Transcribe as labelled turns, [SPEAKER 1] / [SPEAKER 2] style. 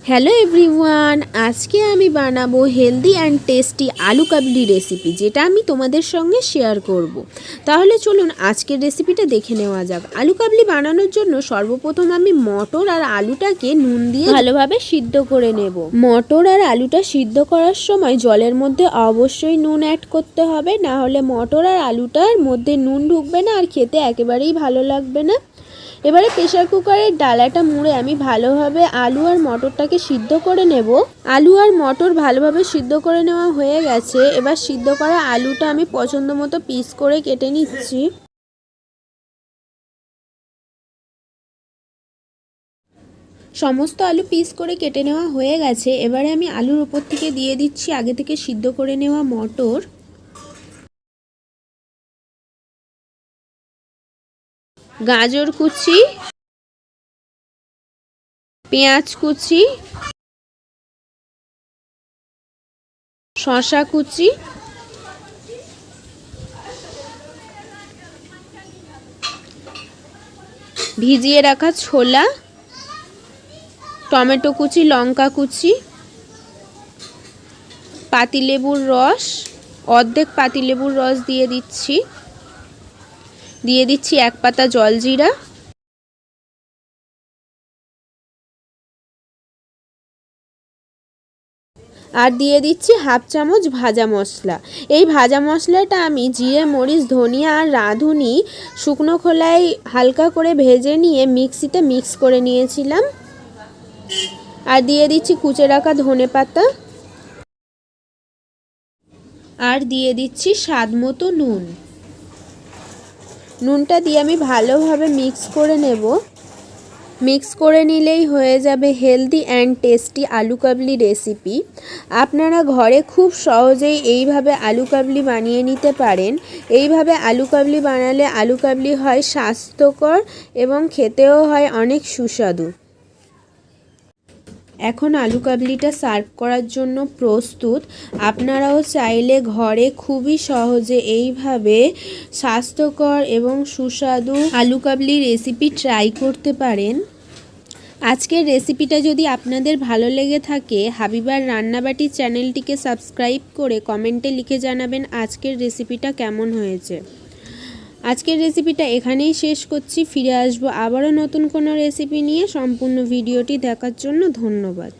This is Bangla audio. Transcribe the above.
[SPEAKER 1] হ্যালো এভরিওয়ান, আজকে আমি বানাবো হেলদি অ্যান্ড টেস্টি আলু কাবলি রেসিপি, যেটা আমি তোমাদের সঙ্গে শেয়ার করব। তাহলে চলুন আজকের রেসিপিটা দেখে নেওয়া যাক। আলু কাবলি বানানোর জন্য সর্বপ্রথম আমি মটর আর আলুটাকে নুন দিয়ে ভালোভাবে সিদ্ধ করে নেব। মটর আর আলুটা সিদ্ধ করার সময় জলের মধ্যে অবশ্যই নুন অ্যাড করতে হবে, না হলে মটর আর আলুটার মধ্যে নুন ঢুকবে না আর খেতে একেবারেই ভালো লাগবে না। এবারে প্রেসার কুকারের ডালাটা মুড়ে আমি ভালোভাবে আলু আর মটরটাকে সিদ্ধ করে নেব। আলু আর মটর ভালোভাবে সিদ্ধ করে নেওয়া হয়ে গেছে। এবার সিদ্ধ করা আলুটা আমি পছন্দ মতো পিস করে কেটে নিচ্ছি। সমস্ত আলু পিস করে কেটে নেওয়া হয়ে গেছে। এবারে আমি আলুর উপর থেকে দিয়ে দিচ্ছি আগে থেকে সিদ্ধ করে নেওয়া মটর, গাজর কুচি, পেঁয়াজ কুচি, শসা কুচি, ভিজিয়ে রাখা ছোলা, টমেটো কুচি, লঙ্কা কুচি, পাতিলেবুর রস, অর্ধেক পাতিলেবুর রস দিয়ে দিচ্ছি 1 পাতা জলজিরা, আর দিয়ে দিচ্ছি 1/2 চামচ ভাজা মশলা। এই ভাজা মশলাটা আমি জিরে, মরিচ, ধনিয়া আর রাঁধুনি শুকনো খোলায় হালকা করে ভেজে নিয়ে মিক্সিতে মিক্স করে নিয়েছিলাম। আর দিয়ে দিচ্ছি কুচে রাখা ধনেপাতা, আর দিয়ে দিচ্ছি স্বাদ মতো নুন। নুনটা দিয়ে আমি ভালোভাবে মিক্স করে নেব। মিক্স করে নিলেই হয়ে যাবে হেলদি অ্যান্ড টেস্টি আলু কাবলি রেসিপি। আপনারা ঘরে খুব সহজেই এইভাবে আলু কাবলি বানিয়ে নিতে পারেন। এইভাবে আলু কাবলি বানালে আলু কাবলি হয় স্বাস্থ্যকর এবং খেতেও হয় অনেক সুস্বাদু। এখন আলু কাবলিটা সার্ভ করার জন্য প্রস্তুত। আপনারাও চাইলে ঘরে খুবই সহজে এইভাবে স্বাস্থ্যকর এবং সুস্বাদু আলু কাবলি রেসিপি ট্রাই করতে পারেন। আজকের রেসিপিটা যদি আপনাদের ভালো লেগে থাকে, হাবিবার রান্নাবাটি চ্যানেলটিকে সাবস্ক্রাইব করে কমেন্টে লিখে জানাবেন আজকের রেসিপিটা কেমন হয়েছে। আজকের রেসিপিটা এখানেই শেষ করছি। ফিরে আসবো আবারও নতুন কোনো রেসিপি নিয়ে। সম্পূর্ণ ভিডিওটি দেখার জন্য ধন্যবাদ।